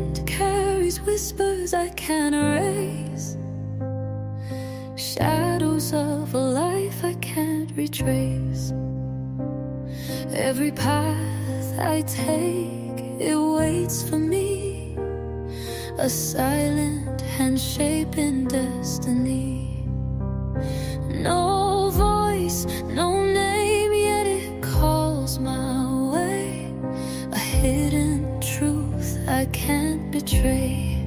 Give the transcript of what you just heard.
wind carries whispers I can't erase, shadows of a life I can't retrace. Every path I take, it waits for me, a silent hand shaping destiny. No voice, no name, yet it calls my way, a hidden truth I can't betray.